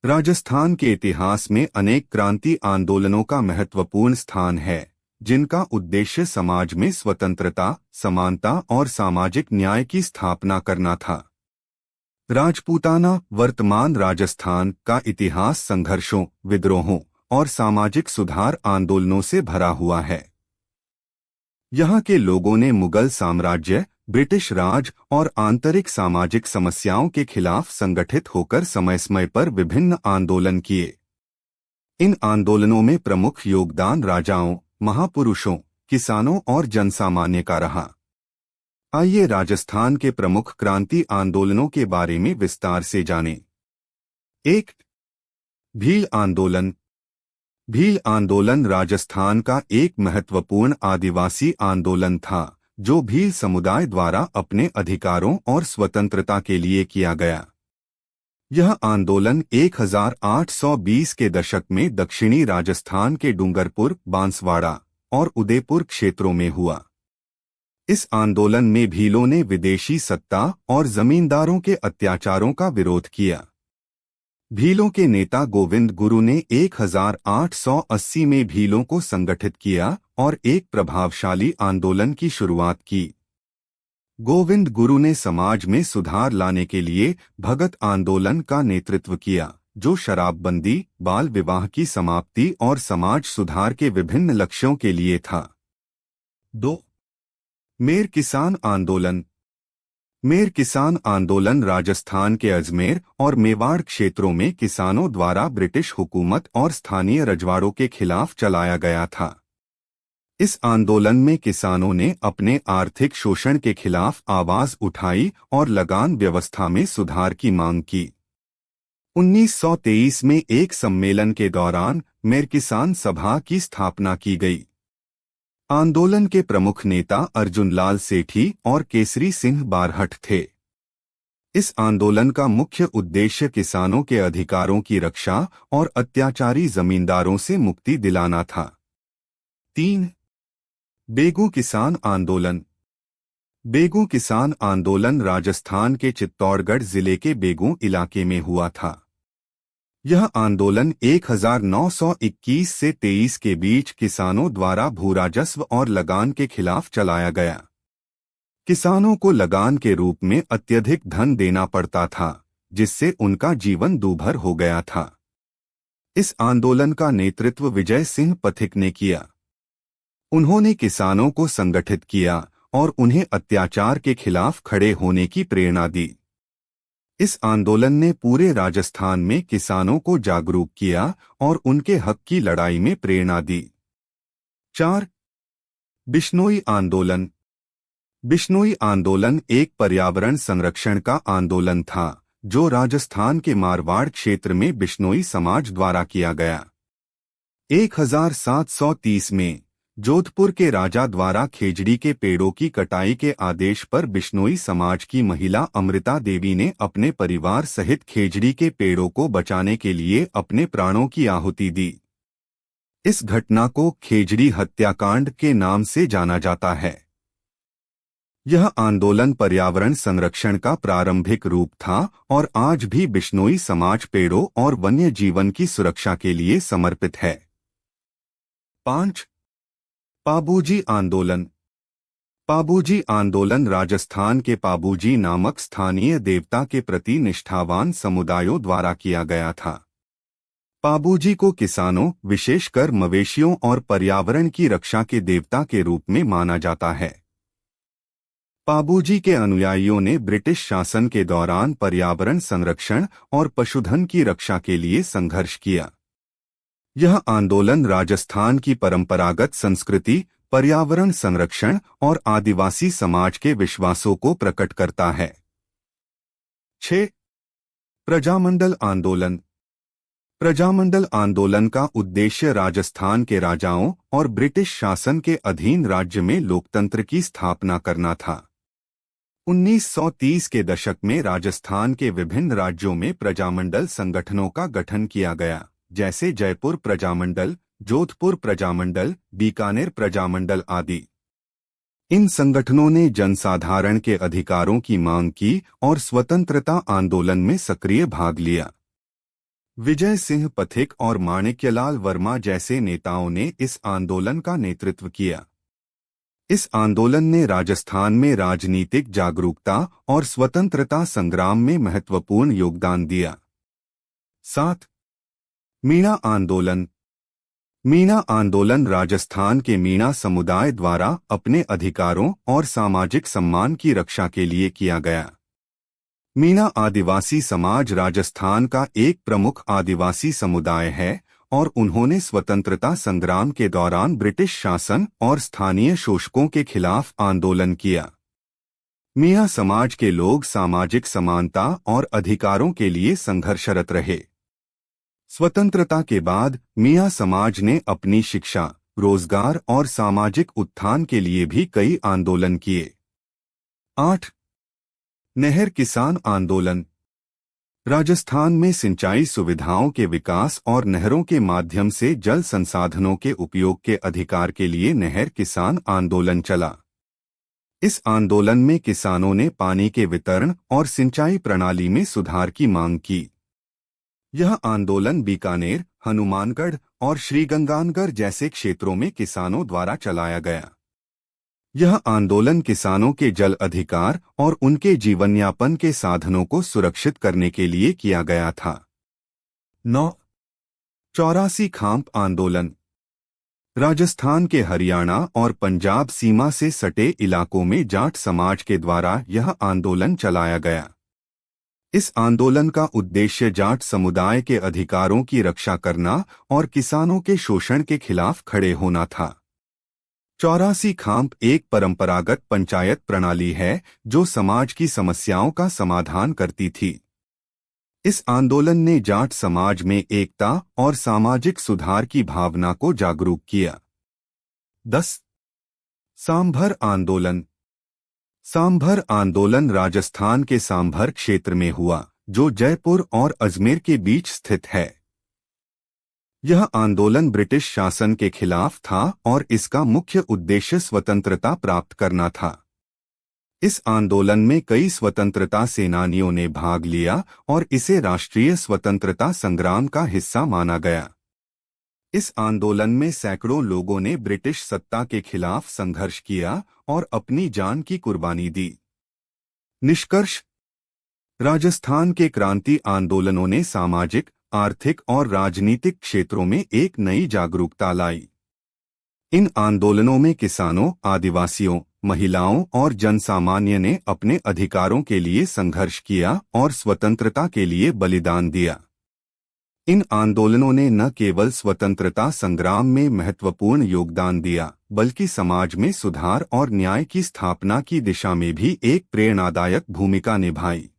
राजस्थान के इतिहास में अनेक क्रांति आंदोलनों का महत्वपूर्ण स्थान है, जिनका उद्देश्य समाज में स्वतंत्रता, समानता और सामाजिक न्याय की स्थापना करना था। राजपूताना वर्तमान राजस्थान का इतिहास संघर्षों, विद्रोहों और सामाजिक सुधार आंदोलनों से भरा हुआ है। यहाँ के लोगों ने मुगल साम्राज्य, ब्रिटिश राज और आंतरिक सामाजिक समस्याओं के खिलाफ संगठित होकर समय समय पर विभिन्न आंदोलन किए। इन आंदोलनों में प्रमुख योगदान राजाओं, महापुरुषों, किसानों और जनसामान्य का रहा। आइए राजस्थान के प्रमुख क्रांति आंदोलनों के बारे में विस्तार से जानें। 1. भील आंदोलन। भील आंदोलन राजस्थान का एक महत्वपूर्ण आदिवासी आंदोलन था, जो भील समुदाय द्वारा अपने अधिकारों और स्वतंत्रता के लिए किया गया। यह आंदोलन 1820 के दशक में दक्षिणी राजस्थान के डूंगरपुर, बांसवाड़ा और उदयपुर क्षेत्रों में हुआ। इस आंदोलन में भीलों ने विदेशी सत्ता और जमींदारों के अत्याचारों का विरोध किया। भीलों के नेता गोविंद गुरु ने 1880 में भीलों को संगठित किया और एक प्रभावशाली आंदोलन की शुरुआत की। गोविंद गुरु ने समाज में सुधार लाने के लिए भगत आंदोलन का नेतृत्व किया, जो शराबबंदी, बाल विवाह की समाप्ति और समाज सुधार के विभिन्न लक्ष्यों के लिए था। 2. मेर किसान आंदोलन। मेर किसान आंदोलन राजस्थान के अजमेर और मेवाड़ क्षेत्रों में किसानों द्वारा ब्रिटिश हुकूमत और स्थानीय रजवाड़ों के खिलाफ चलाया गया था। इस आंदोलन में किसानों ने अपने आर्थिक शोषण के खिलाफ आवाज उठाई और लगान व्यवस्था में सुधार की मांग की। 1923 में एक सम्मेलन के दौरान मेर किसान सभा की स्थापना की गई। आंदोलन के प्रमुख नेता अर्जुन लाल सेठी और केसरी सिंह बारहट थे। इस आंदोलन का मुख्य उद्देश्य किसानों के अधिकारों की रक्षा और अत्याचारी जमींदारों से मुक्ति दिलाना था। 3. बेगू किसान आंदोलन। बेगू किसान आंदोलन राजस्थान के चित्तौड़गढ़ जिले के बेगू इलाके में हुआ था। यह आंदोलन 1921 से 23 के बीच किसानों द्वारा भूराजस्व और लगान के खिलाफ चलाया गया। किसानों को लगान के रूप में अत्यधिक धन देना पड़ता था, जिससे उनका जीवन दूभर हो गया था। इस आंदोलन का नेतृत्व विजय सिंह पथिक ने किया। उन्होंने किसानों को संगठित किया और उन्हें अत्याचार के खिलाफ खड़े होने की प्रेरणा दी। इस आंदोलन ने पूरे राजस्थान में किसानों को जागरूक किया और उनके हक की लड़ाई में प्रेरणा दी। 4. बिश्नोई आंदोलन। बिश्नोई आंदोलन एक पर्यावरण संरक्षण का आंदोलन था, जो राजस्थान के मारवाड़ क्षेत्र में बिश्नोई समाज द्वारा किया गया। 1730 में जोधपुर के राजा द्वारा खेजड़ी के पेड़ों की कटाई के आदेश पर बिश्नोई समाज की महिला अमृता देवी ने अपने परिवार सहित खेजड़ी के पेड़ों को बचाने के लिए अपने प्राणों की आहुति दी। इस घटना को खेजड़ी हत्याकांड के नाम से जाना जाता है। यह आंदोलन पर्यावरण संरक्षण का प्रारंभिक रूप था और आज भी बिश्नोई समाज पेड़ों और वन्य जीवन की सुरक्षा के लिए समर्पित है। 5. पाबूजी आंदोलन। पाबूजी आंदोलन राजस्थान के पाबूजी नामक स्थानीय देवता के प्रति निष्ठावान समुदायों द्वारा किया गया था। पाबूजी को किसानों, विशेषकर मवेशियों और पर्यावरण की रक्षा के देवता के रूप में माना जाता है। पाबूजी के अनुयायियों ने ब्रिटिश शासन के दौरान पर्यावरण संरक्षण और पशुधन की रक्षा के लिए संघर्ष किया। यह आंदोलन राजस्थान की परंपरागत संस्कृति, पर्यावरण संरक्षण और आदिवासी समाज के विश्वासों को प्रकट करता है। 6. प्रजामंडल आंदोलन। प्रजामंडल आंदोलन का उद्देश्य राजस्थान के राजाओं और ब्रिटिश शासन के अधीन राज्य में लोकतंत्र की स्थापना करना था। 1930 के दशक में राजस्थान के विभिन्न राज्यों में प्रजामंडल संगठनों का गठन किया गया, जैसे जयपुर प्रजामंडल, जोधपुर प्रजामंडल, बीकानेर प्रजामंडल आदि। इन संगठनों ने जनसाधारण के अधिकारों की मांग की और स्वतंत्रता आंदोलन में सक्रिय भाग लिया। विजय सिंह पथिक और माणिक्यलाल वर्मा जैसे नेताओं ने इस आंदोलन का नेतृत्व किया। इस आंदोलन ने राजस्थान में राजनीतिक जागरूकता और स्वतंत्रता संग्राम में महत्वपूर्ण योगदान दिया। 7. मीणा आंदोलन। मीणा आंदोलन राजस्थान के मीणा समुदाय द्वारा अपने अधिकारों और सामाजिक सम्मान की रक्षा के लिए किया गया। मीणा आदिवासी समाज राजस्थान का एक प्रमुख आदिवासी समुदाय है और उन्होंने स्वतंत्रता संग्राम के दौरान ब्रिटिश शासन और स्थानीय शोषकों के खिलाफ आंदोलन किया। मीणा समाज के लोग सामाजिक समानता और अधिकारों के लिए संघर्षरत रहे। स्वतंत्रता के बाद मीणा समाज ने अपनी शिक्षा, रोजगार और सामाजिक उत्थान के लिए भी कई आंदोलन किए। 8. नहर किसान आंदोलन। राजस्थान में सिंचाई सुविधाओं के विकास और नहरों के माध्यम से जल संसाधनों के उपयोग के अधिकार के लिए नहर किसान आंदोलन चला। इस आंदोलन में किसानों ने पानी के वितरण और सिंचाई प्रणाली में सुधार की मांग की। यह आंदोलन बीकानेर, हनुमानगढ़ और श्रीगंगानगर जैसे क्षेत्रों में किसानों द्वारा चलाया गया। यह आंदोलन किसानों के जल अधिकार और उनके जीवनयापन के साधनों को सुरक्षित करने के लिए किया गया था। 9. 84 खाम्प आंदोलन। राजस्थान के हरियाणा और पंजाब सीमा से सटे इलाकों में जाट समाज के द्वारा यह आंदोलन चलाया गया। इस आंदोलन का उद्देश्य जाट समुदाय के अधिकारों की रक्षा करना और किसानों के शोषण के खिलाफ खड़े होना था। 84 खाम्प एक परंपरागत पंचायत प्रणाली है जो समाज की समस्याओं का समाधान करती थी। इस आंदोलन ने जाट समाज में एकता और सामाजिक सुधार की भावना को जागरूक किया। 10. सांभर आंदोलन। सांभर आंदोलन राजस्थान के सांभर क्षेत्र में हुआ, जो जयपुर और अजमेर के बीच स्थित है। यह आंदोलन ब्रिटिश शासन के खिलाफ था और इसका मुख्य उद्देश्य स्वतंत्रता प्राप्त करना था। इस आंदोलन में कई स्वतंत्रता सेनानियों ने भाग लिया और इसे राष्ट्रीय स्वतंत्रता संग्राम का हिस्सा माना गया। इस आंदोलन में सैकड़ों लोगों ने ब्रिटिश सत्ता के खिलाफ संघर्ष किया और अपनी जान की कुर्बानी दी। निष्कर्ष: राजस्थान के क्रांति आंदोलनों ने सामाजिक, आर्थिक और राजनीतिक क्षेत्रों में एक नई जागरूकता लाई। इन आंदोलनों में किसानों, आदिवासियों, महिलाओं और जनसामान्य ने अपने अधिकारों के लिए संघर्ष किया और स्वतंत्रता के लिए बलिदान दिया। इन आंदोलनों ने न केवल स्वतंत्रता संग्राम में महत्वपूर्ण योगदान दिया, बल्कि समाज में सुधार और न्याय की स्थापना की दिशा में भी एक प्रेरणादायक भूमिका निभाई।